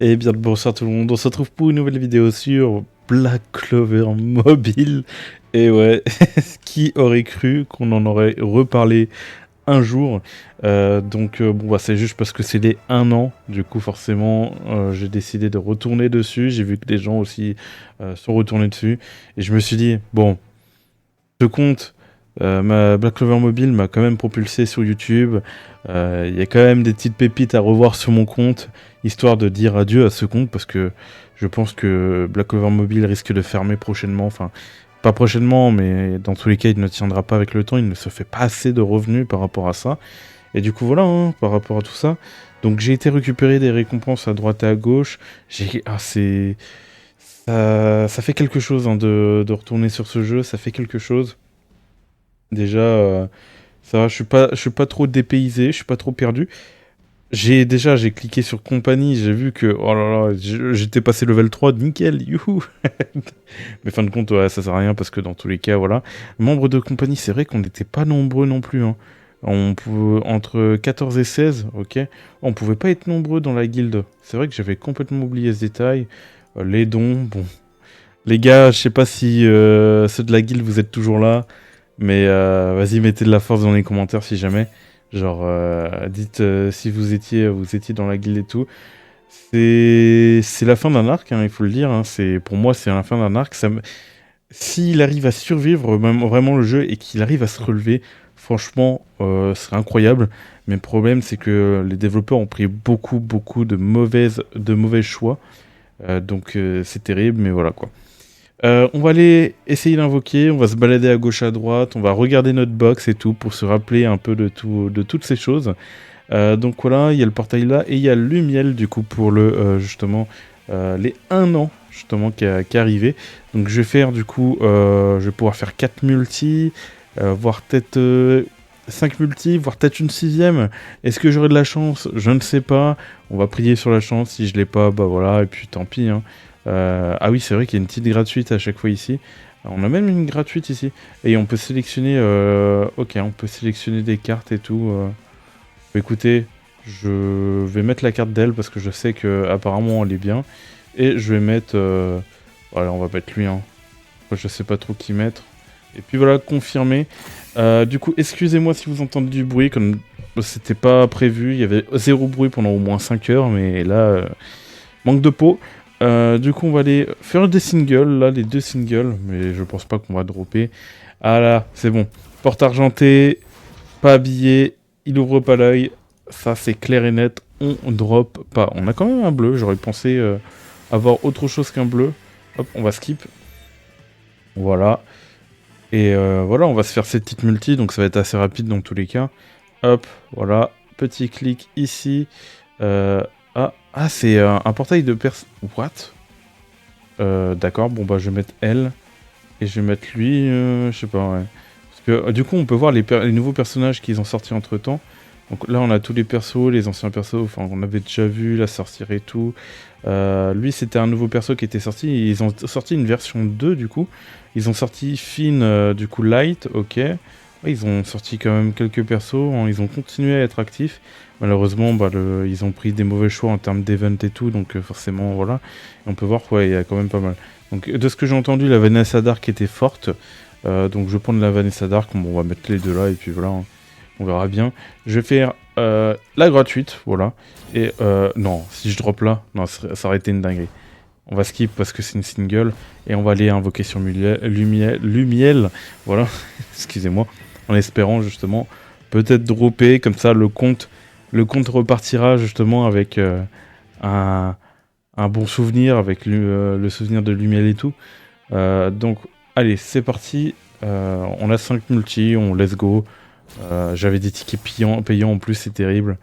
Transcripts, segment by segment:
Et bien bonsoir tout le monde, on se retrouve pour une nouvelle vidéo sur Black Clover Mobile. Et ouais, qui aurait cru qu'on en aurait reparlé un jour. Bon bah c'est juste parce que c'est les 1 an, du coup forcément j'ai décidé de retourner dessus. J'ai vu que des gens aussi sont retournés dessus. Et je me suis dit, bon, ce compte, ma Black Clover Mobile m'a quand même propulsé sur YouTube. Il y a quand même des petites pépites à revoir sur mon compte, histoire de dire adieu à ce compte, parce que je pense que Black Clover Mobile risque de fermer prochainement. Enfin, pas prochainement, mais dans tous les cas, il ne tiendra pas avec le temps. Il ne se fait pas assez de revenus par rapport à ça. Et du coup, voilà, hein, par rapport à tout ça. Donc, j'ai été récupérer des récompenses à droite et à gauche. Ça fait quelque chose hein, de retourner sur ce jeu. Ça fait quelque chose. Déjà, ça va, je suis pas trop dépaysé, je suis pas trop perdu. J'ai cliqué sur compagnie, j'ai vu que, oh là là, j'étais passé level 3, nickel, youhou. Mais fin de compte, ouais, ça sert à rien parce que dans tous les cas, voilà. Membres de compagnie, c'est vrai qu'on n'était pas nombreux non plus, hein. On pouvait, entre 14 et 16, ok. On pouvait pas être nombreux dans la guilde. C'est vrai que j'avais complètement oublié ce détail. Les dons, bon. Les gars, je sais pas si ceux de la guilde, vous êtes toujours là. Mais vas-y, mettez de la force dans les commentaires si jamais. Genre, dites si vous étiez dans la guilde et tout. C'est la fin d'un arc, hein, il faut le dire. Hein. Pour moi, c'est la fin d'un arc. S'il arrive à survivre même, vraiment le jeu et qu'il arrive à se relever, franchement, ce serait incroyable. Mais le problème, c'est que les développeurs ont pris beaucoup de mauvais choix. C'est terrible, mais voilà quoi. On va aller essayer d'invoquer, on va se balader à gauche à droite, on va regarder notre box et tout pour se rappeler un peu de toutes ces choses. Donc voilà, il y a le portail là et il y a Lumiel du coup pour justement les 1 an justement qui est arrivé. Donc je vais faire du coup, je vais pouvoir faire 4 multi, voire peut-être 5 multi, voire peut-être une 6ème. Est-ce que j'aurai de la chance? Je ne sais pas. On va prier sur la chance. Si je l'ai pas, bah voilà, et puis tant pis. Hein. Ah oui, c'est vrai qu'il y a une petite gratuite à chaque fois ici. On a même une gratuite ici. Et on peut sélectionner... ok, on peut sélectionner des cartes et tout. Écoutez, je vais mettre la carte d'elle parce que je sais qu'apparemment elle est bien. Et je vais mettre... Voilà, on va mettre lui. Hein. Je sais pas trop qui mettre. Et puis voilà, confirmé. Du coup, excusez-moi si vous entendez du bruit, comme c'était pas prévu. Il y avait 0 bruit pendant au moins 5 heures, mais là, manque de peau. Du coup, on va aller faire des singles, là, les 2 singles, mais je pense pas qu'on va dropper. Ah là, c'est bon. Porte argentée, pas habillé, il ouvre pas l'œil. Ça, c'est clair et net, on drop pas. On a quand même un bleu, j'aurais pensé avoir autre chose qu'un bleu. Hop, on va skip. Voilà. Et voilà, on va se faire cette petite multi, donc ça va être assez rapide dans tous les cas. Hop, voilà. Petit clic ici. C'est un portail de What? D'accord, bon bah je vais mettre elle. Et je vais mettre lui, je sais pas, ouais. Parce que du coup on peut voir les nouveaux personnages qu'ils ont sortis entre temps. Donc là on a tous les persos, les anciens persos, enfin on avait déjà vu la sorcière et tout. Lui c'était un nouveau perso qui était sorti, ils ont sorti une version 2 du coup. Ils ont sorti Finn du coup Light, ok. Ouais, ils ont sorti quand même quelques persos, hein, ils ont continué à être actifs. Malheureusement, bah, ils ont pris des mauvais choix en termes d'event et tout, donc forcément, voilà. Et on peut voir qu'il y a quand même pas mal. Donc, de ce que j'ai entendu, la Vanessa Dark était forte. Donc, je vais prendre la Vanessa Dark, bon, on va mettre les deux là, et puis voilà, hein, on verra bien. Je vais faire la gratuite, voilà. Et non, si je drop là, non, ça aurait été une dinguerie. On va skip parce que c'est une single, et on va aller invoquer sur Lumiel, voilà, excusez-moi, en espérant justement peut-être dropper, comme ça le compte repartira justement avec un bon souvenir, avec le souvenir de Lumiel et tout. Donc, allez, c'est parti. On a 5 multi, on let's go. J'avais des tickets payants en plus, c'est terrible.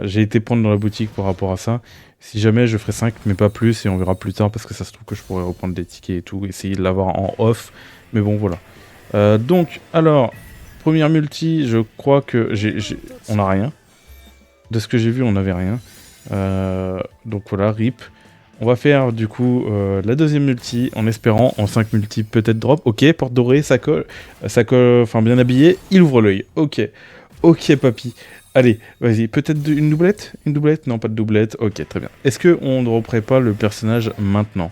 J'ai été prendre dans la boutique par rapport à ça. Si jamais je ferai 5, mais pas plus, et on verra plus tard, parce que ça se trouve que je pourrais reprendre des tickets et tout, essayer de l'avoir en off. Mais bon, voilà. Alors, première multi, je crois que on n'a rien. De ce que j'ai vu, on n'avait rien. Donc voilà, rip. On va faire du coup la deuxième multi en espérant en 5 multi peut-être drop. Ok, porte dorée, ça colle, enfin bien habillé, il ouvre l'œil. Ok, papy. Allez, vas-y, peut-être une doublette? Une doublette? Non, pas de doublette. Ok, très bien. Est-ce qu'on ne reprend pas le personnage maintenant?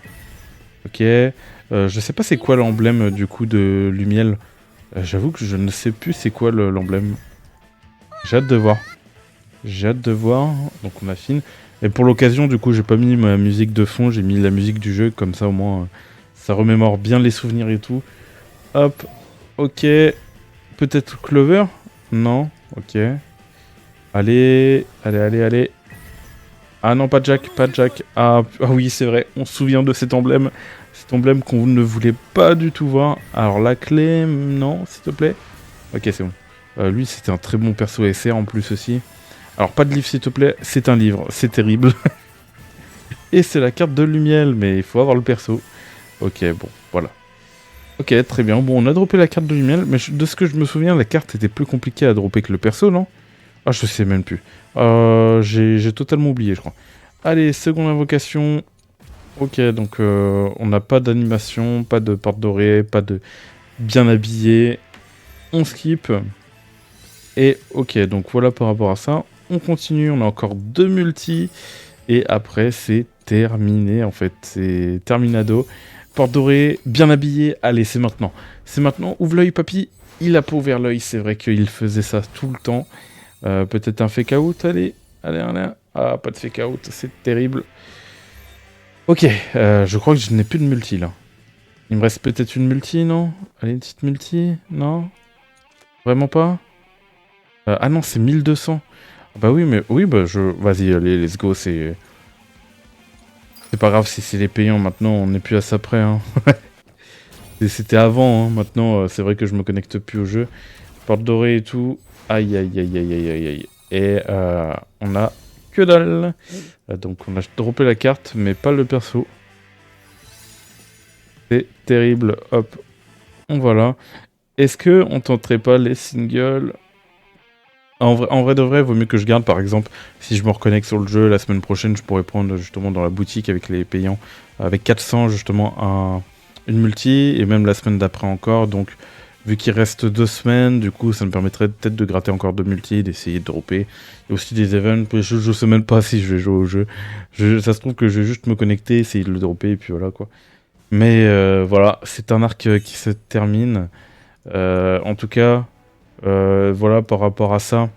Ok. Je sais pas c'est quoi l'emblème du coup de Lumiel. J'avoue que je ne sais plus c'est quoi l'emblème. J'ai hâte de voir. J'ai hâte de voir. Donc on affine. Et pour l'occasion, du coup, j'ai pas mis ma musique de fond, j'ai mis la musique du jeu, comme ça au moins ça remémore bien les souvenirs et tout. Hop, ok. Peut-être Clover? Non, ok. Allez, allez, allez, allez. Ah non, pas Jack, pas Jack. Ah oui, c'est vrai, on se souvient de cet emblème. Cet emblème qu'on ne voulait pas du tout voir. Alors la clé, non, s'il te plaît. Ok, c'est bon. Lui, c'était un très bon perso SR en plus aussi. Alors pas de livre, s'il te plaît. C'est un livre, c'est terrible. Et c'est la carte de Lumiel, mais il faut avoir le perso. Ok, bon, voilà. Ok, très bien. Bon, on a droppé la carte de Lumiel, mais de ce que je me souviens, la carte était plus compliquée à dropper que le perso, non? Ah, je sais même plus. J'ai totalement oublié, je crois. Allez, seconde invocation. Ok, donc on n'a pas d'animation, pas de porte dorée, pas de bien habillé. On skip. Et ok, donc voilà par rapport à ça. On continue, on a encore 2 multis. Et après, c'est terminé, en fait. C'est terminado. Porte dorée, bien habillé. Allez, c'est maintenant. C'est maintenant. Ouvre l'œil, papy. Il a pas ouvert l'œil. C'est vrai qu'il faisait ça tout le temps. Peut-être un fake out. Allez, allez, allez. Ah, pas de fake out. C'est terrible. Ok, je crois que je n'ai plus de multi, là. Il me reste peut-être une multi, non? Allez, une petite multi? Non? Vraiment pas? Ah non, c'est 1200. Bah oui, mais oui, bah je... Vas-y, allez, let's go, c'est... C'est pas grave si c'est les payants, maintenant on n'est plus à ça près. Hein. C'était avant, hein. Maintenant c'est vrai que je me connecte plus au jeu. Porte dorée et tout. Aïe aïe aïe aïe aïe aïe aïe. Et on a que dalle. Donc on a droppé la carte, mais pas le perso. C'est terrible. Hop, on voilà. Est-ce que on tenterait pas les singles? En vrai de vrai, vaut mieux que je garde par exemple, si je me reconnecte sur le jeu la semaine prochaine, je pourrais prendre justement dans la boutique avec les payants, avec 400 justement une multi, et même la semaine d'après encore, donc vu qu'il reste 2 semaines, du coup ça me permettrait peut-être de gratter encore 2 multi, d'essayer de dropper. Il y a aussi des events, je sais même pas si je vais jouer au jeu, ça se trouve que je vais juste me connecter, essayer de le dropper, et puis voilà quoi. Mais voilà, c'est un arc qui se termine, en tout cas... voilà, par rapport à ça,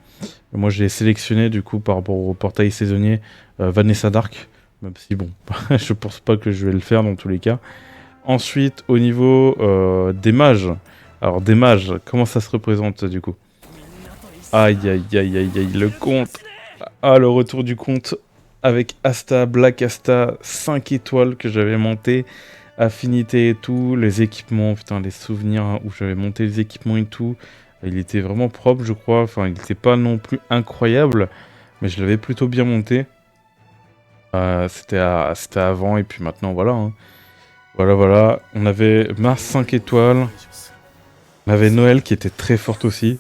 moi j'ai sélectionné du coup par rapport au portail saisonnier Vanessa Dark, même si bon, je pense pas que je vais le faire dans tous les cas. Ensuite, au niveau des mages, alors des mages, comment ça se représente du coup? Aïe aïe aïe aïe aïe, le compte. Ah, le retour du compte avec Asta, Black Asta, 5 étoiles que j'avais monté, affinité et tout, les équipements, putain, les souvenirs hein, où j'avais monté les équipements et tout. Il était vraiment propre, je crois. Enfin, il n'était pas non plus incroyable, mais je l'avais plutôt bien monté. C'était avant, et puis maintenant, voilà. Hein. Voilà, voilà. On avait Mars 5 étoiles. On avait Noël qui était très forte aussi.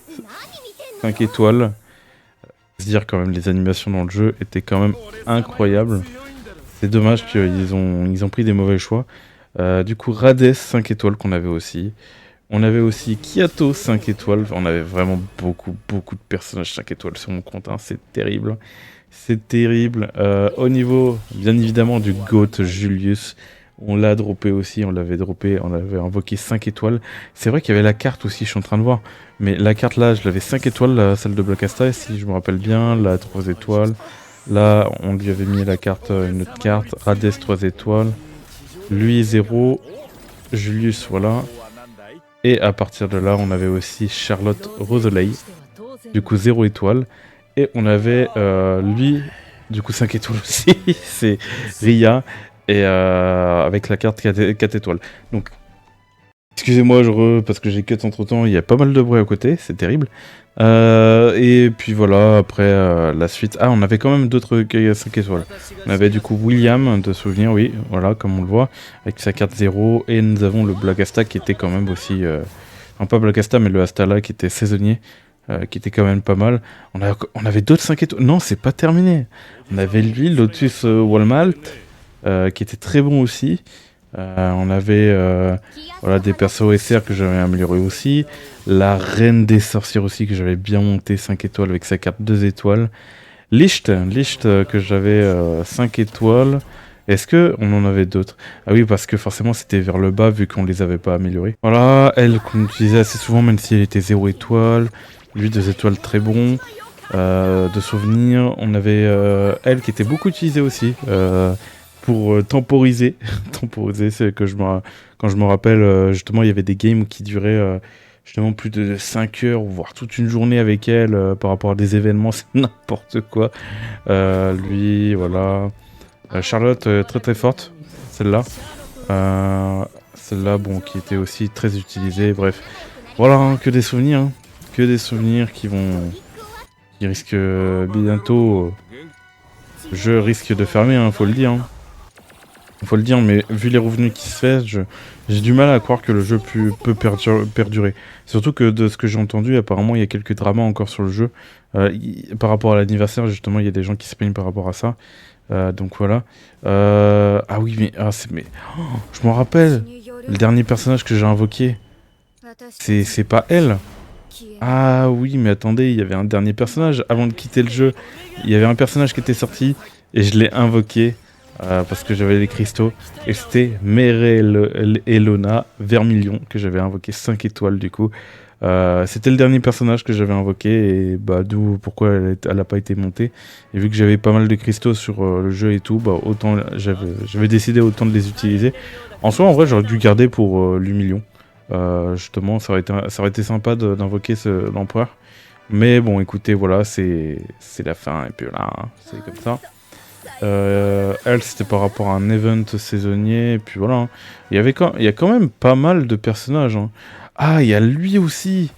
5 étoiles. Se dire quand même, les animations dans le jeu étaient quand même incroyables. C'est dommage qu'ils ont pris des mauvais choix. Du coup, Rades 5 étoiles qu'on avait aussi. On avait aussi Kiato 5 étoiles. On avait vraiment beaucoup de personnages 5 étoiles sur mon compte. Hein. C'est terrible. C'est terrible. Au niveau, bien évidemment, du GOAT Julius, on l'a droppé aussi. On l'avait droppé. On avait invoqué 5 étoiles. C'est vrai qu'il y avait la carte aussi, je suis en train de voir. Mais la carte là, je l'avais 5 étoiles, celle de Blackasta, si je me rappelle bien. La 3 étoiles. Là, on lui avait mis la carte, une autre carte. Rades 3 étoiles. Lui 0. Julius, voilà. Et à partir de là, on avait aussi Charlotte Roseley, du coup 0 étoile. Et on avait lui, du coup 5 étoiles aussi, c'est Ria, et avec la carte 4 étoiles. Donc, excusez-moi, parce que j'ai cut entre temps, il y a pas mal de bruit à côté, c'est terrible. Et puis voilà, après la suite. Ah, on avait quand même d'autres 5 étoiles. On avait du coup William, de souvenir, oui, voilà, comme on le voit, avec sa carte 0. Et nous avons le Black Asta qui était quand même aussi. Non, pas Black Asta, mais le Astala qui était saisonnier, qui était quand même pas mal. On avait d'autres 5 étoiles. Non, c'est pas terminé. On avait lui, Lotus Walmalt, qui était très bon aussi. On avait voilà, des persos SR que j'avais amélioré aussi. La reine des sorcières aussi que j'avais bien monté 5 étoiles avec sa carte 2 étoiles. Licht que j'avais 5 étoiles. Est-ce que on en avait d'autres? Ah oui, parce que forcément c'était vers le bas vu qu'on les avait pas améliorés. Voilà, elle qu'on utilisait assez souvent même si elle était 0 étoile. Lui 2 étoiles très bon. De souvenirs, on avait elle qui était beaucoup utilisée aussi pour temporiser. Temporiser, c'est que quand je me rappelle, justement il y avait des games qui duraient justement plus de 5 heures, voire toute une journée avec elle par rapport à des événements, c'est n'importe quoi. Lui, voilà. Charlotte, très très forte, celle-là. Celle-là, bon, qui était aussi très utilisée, bref. Voilà, hein, que des souvenirs. Hein. Que des souvenirs qui risquent bientôt... le jeu risque de fermer, hein, faut le dire. Hein. Faut le dire, mais vu les revenus qui se fait, j'ai du mal à croire que le jeu peut perdurer. Surtout que de ce que j'ai entendu, apparemment, il y a quelques dramas encore sur le jeu. Par rapport à l'anniversaire, justement, il y a des gens qui se plaignent par rapport à ça. Donc voilà. Ah oui, mais... oh, je m'en rappelle. Le dernier personnage que j'ai invoqué, c'est pas elle. Ah oui, mais attendez, il y avait un dernier personnage avant de quitter le jeu. Il y avait un personnage qui était sorti et je l'ai invoqué parce que j'avais les cristaux. Et c'était Elona Vermilion que j'avais invoqué 5 étoiles du coup. C'était le dernier personnage que j'avais invoqué et bah d'où pourquoi elle a pas été montée. Et vu que j'avais pas mal de cristaux sur le jeu et tout, bah autant j'avais décidé autant de les utiliser. En soi, en vrai, j'aurais dû garder pour l'humilion. Justement, ça aurait été sympa d'invoquer l'empereur. Mais bon, écoutez, voilà, c'est la fin, et puis là, hein, c'est comme ça. Elle, c'était par rapport à un event saisonnier, et puis voilà. Hein. Il y a quand même pas mal de personnages. Hein. Ah, il y a lui aussi.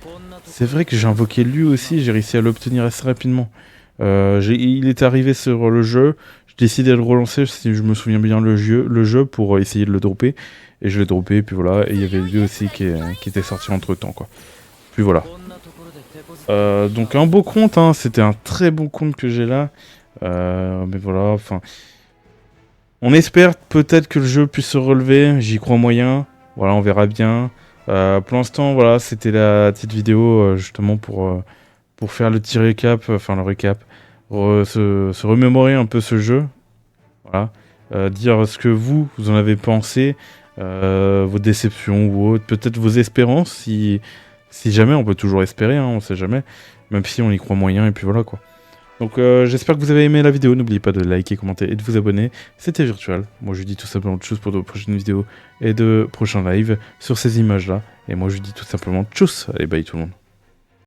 C'est vrai que j'ai invoqué lui aussi, j'ai réussi à l'obtenir assez rapidement. Il est arrivé sur le jeu, j'ai décidé de le relancer, si je me souviens bien, le jeu pour essayer de le dropper. Et je l'ai droppé, puis voilà. Et il y avait lui aussi qui était sorti entre temps, quoi. Puis voilà. Donc un beau compte, hein. C'était un très bon compte que j'ai là. Mais voilà, enfin... On espère peut-être que le jeu puisse se relever, j'y crois moyen. Voilà, on verra bien. Pour l'instant, voilà, c'était la petite vidéo justement pour faire le petit récap, enfin le récap. Se remémorer un peu ce jeu. Voilà. Dire ce que vous en avez pensé. Vos déceptions ou autres, peut-être vos espérances, si jamais, on peut toujours espérer, hein, on sait jamais, même si on y croit moyen, et puis voilà quoi. Donc j'espère que vous avez aimé la vidéo, n'oubliez pas de liker, commenter et de vous abonner, c'était Virtual, moi je dis tout simplement tchuss pour de prochaines vidéos et de prochains lives sur ces images là, et moi je dis tout simplement tchuss, allez bye tout le monde.